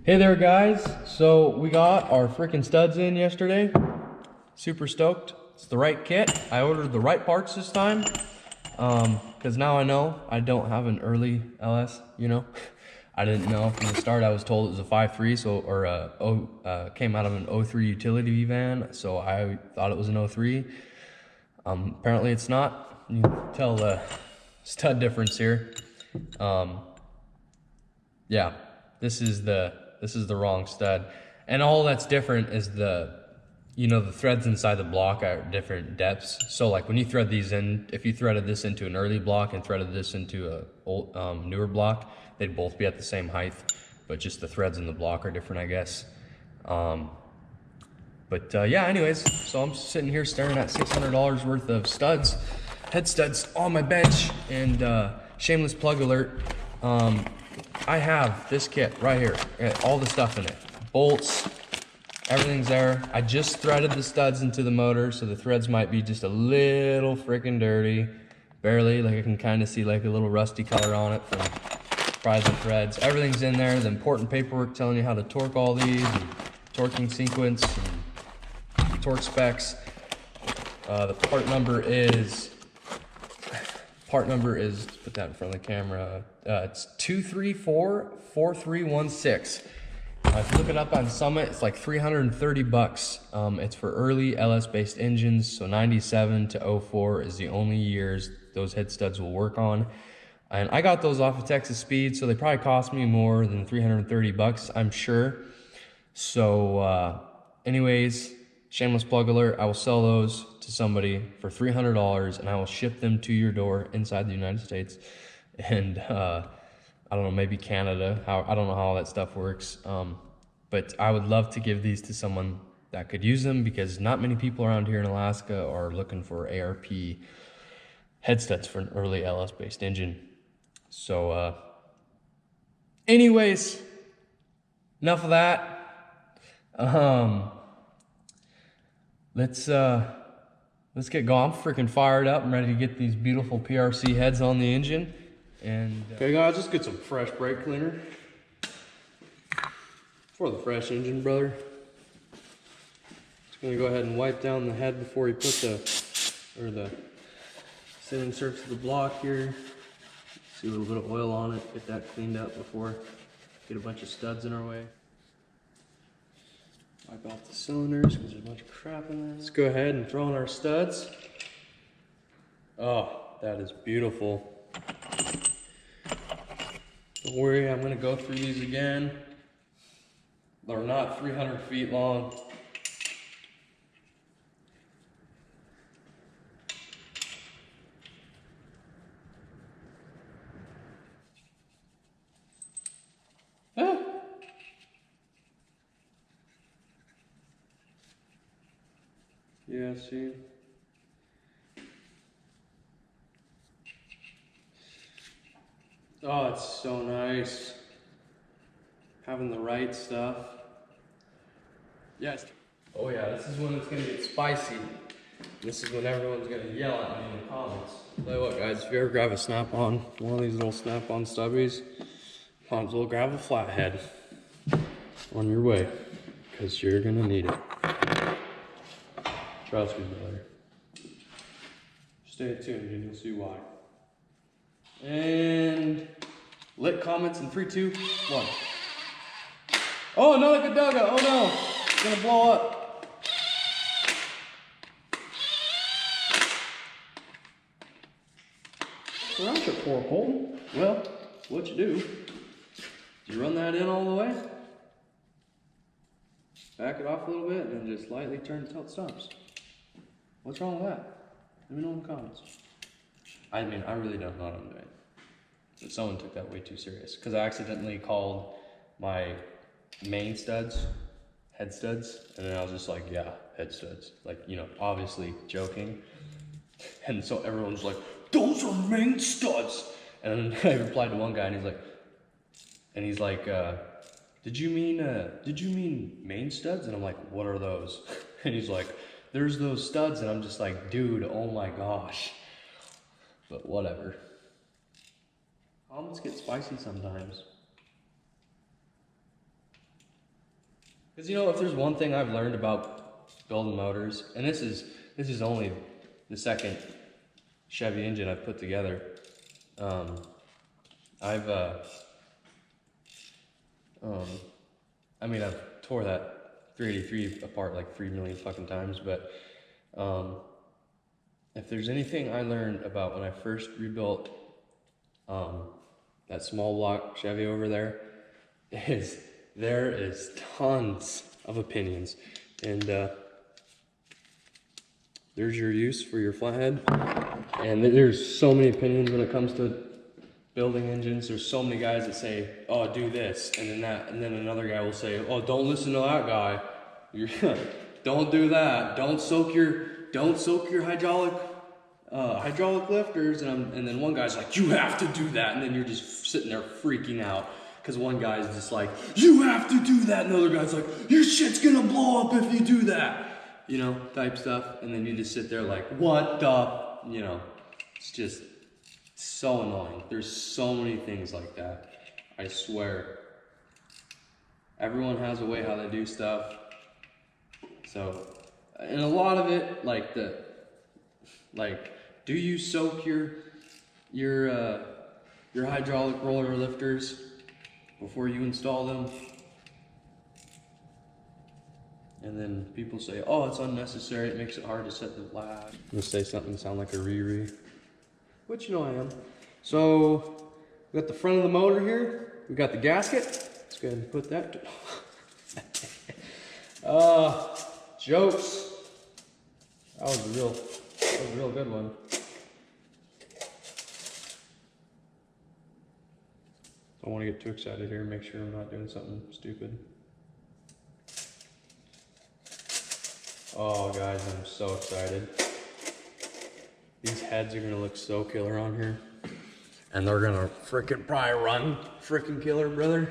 Hey there guys, so we got our freaking studs in yesterday. Super stoked. It's the right kit. I ordered the right parts this time. Because now I know I don't have an early LS, you know. I didn't know from the start. I was told it was a 5.3, so, or came out of an 03 utility van, so I thought it was an 03. Apparently it's not. You can tell the stud difference here. Yeah, this is the wrong stud, and all that's different is the threads inside the block are different depths. So like when you thread these in, if you threaded this into an early block and threaded this into a old, newer block, they'd both be at the same height, but just the threads in the block are different, I guess. Yeah, anyways, so I'm sitting here staring at $600 worth of studs, head studs on my bench, and shameless plug alert. I have this kit right here, all the stuff in it, bolts, everything's there. I just threaded the studs into the motor, so the threads might be just a little freaking dirty, barely, like I can kind of see like a little rusty color on it from probably the threads. Everything's in there, the important paperwork telling you how to torque all these, and torquing sequence, and torque specs. The part number is, put that in front of the camera, it's 2344316. If you look it up on Summit, it's like 330 bucks. It's for early LS based engines, so 97 to 04 is the only years those head studs will work on. And I got those off of Texas Speed, so they probably cost me more than 330 bucks, I'm sure. So anyways, shameless plug alert, I will sell those to somebody for $300 and I will ship them to your door inside the United States. And I don't know, maybe Canada, I don't know how all that stuff works. But I would love to give these to someone that could use them, because not many people around here in Alaska are looking for ARP head studs for an early LS based engine. So anyways, enough of that. Let's get going. I'm freaking fired up. I'm ready to get these beautiful PRC heads on the engine. And okay guys, just get some fresh brake cleaner for the fresh engine, brother. Just gonna go ahead and wipe down the head before you put the sealing surface of the block here. See a little bit of oil on it, get that cleaned up before get a bunch of studs in our way. Wipe off the cylinders because there's a bunch of crap in there. Let's go ahead and throw in our studs. Oh, that is beautiful. Don't worry, I'm gonna go through these again. They're not 300 feet long. Ah. Yeah, see? Oh, it's so nice. Having the right stuff. Yes. Oh yeah, this is when it's gonna get spicy. This is when everyone's gonna yell at me in the comments. Tell you what guys, if you ever grab a Snap-on, one of these little Snap-on stubbies, might as well grab a flathead on your way, because you're gonna need it. Trust me, brother. Stay tuned and you'll see why. And lit comments in 3, 2, 1. Oh, another Cadoga. Oh no, it's gonna blow up. Well, that's a poor Colton. Well, what you do, you run that in all the way, back it off a little bit, and just lightly turn until it stops. What's wrong with that? Let me know in the comments. I mean, I really don't know what I'm doing. But someone took that way too serious, because I accidentally called my main studs head studs, and then I was just like, yeah, head studs, like, you know, obviously joking. And so everyone's like, those are main studs. And then I replied to one guy, and he's like, did you mean main studs? And I'm like, what are those? And he's like, there's those studs. And I'm just like, dude, oh my gosh. But whatever. Comments get spicy sometimes. Because you know, if there's one thing I've learned about building motors, and this is only the second Chevy engine I've put together. I've I mean, I've tore that 383 apart like 3 million fucking times, but if there's anything I learned about when I first rebuilt that small block Chevy over there, is there is tons of opinions, and there's your use for your flathead, and there's so many opinions when it comes to building engines. There's so many guys that say, oh, do this, and then that, and then another guy will say, oh, don't listen to that guy. Don't do that. Don't soak your hydraulic lifters. And then one guy's like, you have to do that, and then you're just sitting there freaking out because one guy's just like, you have to do that, and the other guy's like, your shit's gonna blow up if you do that, you know, type stuff. And then you just sit there like, what the, you know, it's just so annoying. There's so many things like that. I swear. Everyone has a way how they do stuff. So, and a lot of it, like do you soak your hydraulic roller lifters before you install them? And then people say, oh, it's unnecessary. It makes it hard to set the lab. I'm gonna say something sound like a Riri, which you know I am. So we got the front of the motor here. We got the gasket. Let's go ahead and put that. Jokes. That was a real good one. Don't want to get too excited here. Make sure I'm not doing something stupid. Oh, guys, I'm so excited. These heads are gonna look so killer on here. And they're gonna frickin' probably run frickin' killer, brother.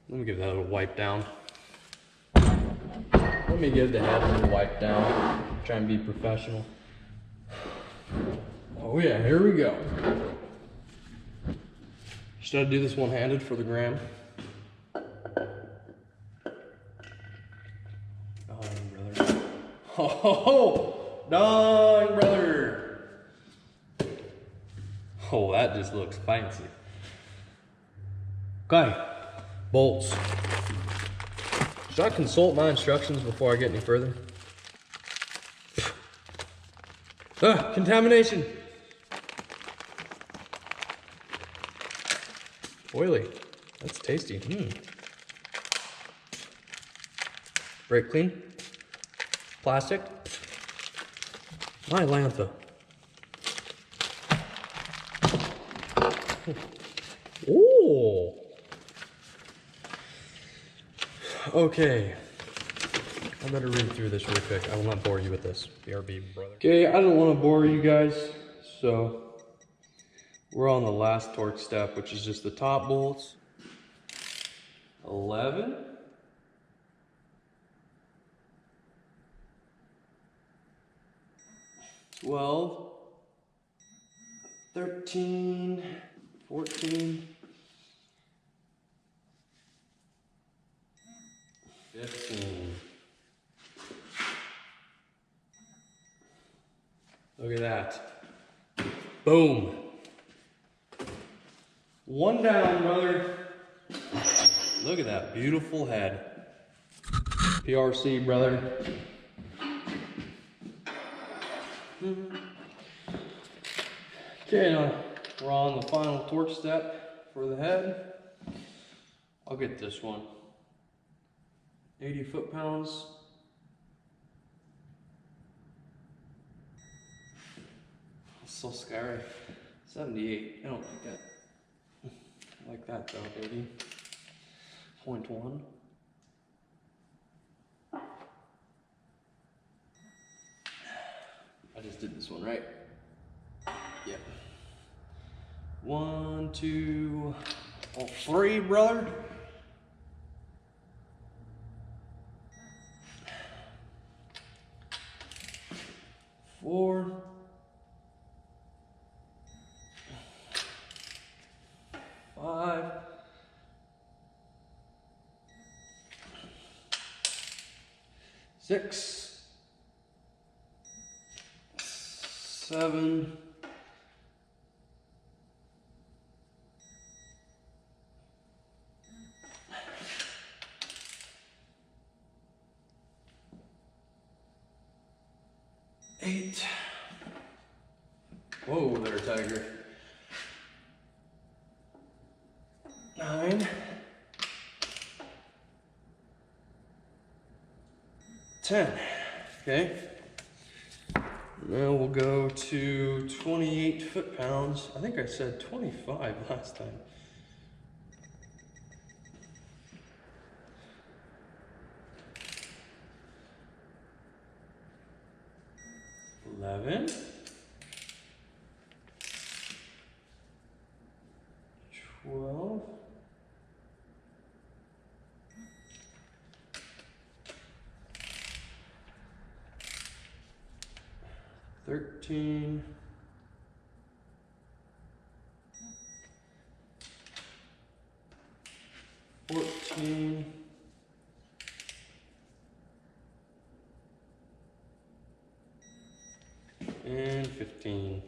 Let me give that a little wipe down. Let me give the head a little wipe down. Try and be professional. Oh yeah, here we go. Should I do this one-handed for the gram? Oh, dang, brother. Oh, that just looks fancy. Okay, bolts. Should I consult my instructions before I get any further? Contamination. Oily. That's tasty. Brake clean. Plastic. My Lantha. Oh. Okay. I better read through this real quick. I will not bore you with this. BRB, brother. Okay, I don't want to bore you guys, so we're on the last torque step, which is just the top bolts. 11. 12, 13, 14, 15. Look at that. Boom. One down, brother. Look at that beautiful head. PRC, brother. Okay, now we're on the final torque step for the head. I'll get this one. 80 foot-pounds. So scary. 78. I don't like that. I like that though, 80.1. I just did this one, right? Yep. 1, 2, 3, brother. Four. 5. 6, 7, 8. Whoa there, tiger. 9. 10. Okay. Now we'll go to 28 foot-pounds. I think I said 25 last time. 11. 12. 13. 14. 15.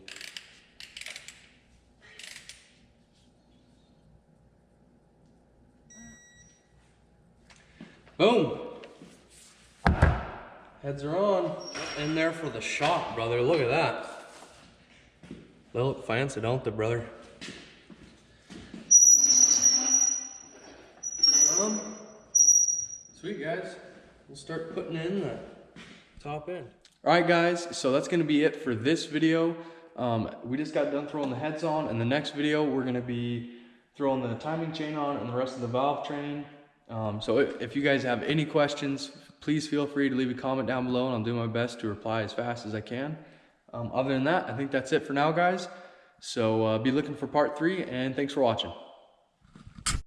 Boom. Heads are on. In there for the shot, brother. Look at that. They look fancy, don't they, brother? Sweet, guys. We'll start putting in the top end. All right, guys. So that's going to be it for this video. We just got done throwing the heads on. In the next video, we're going to be throwing the timing chain on and the rest of the valve train. So if you guys have any questions, please feel free to leave a comment down below, and I'll do my best to reply as fast as I can. Other than that, I think that's it for now, guys. So be looking for part 3, and thanks for watching.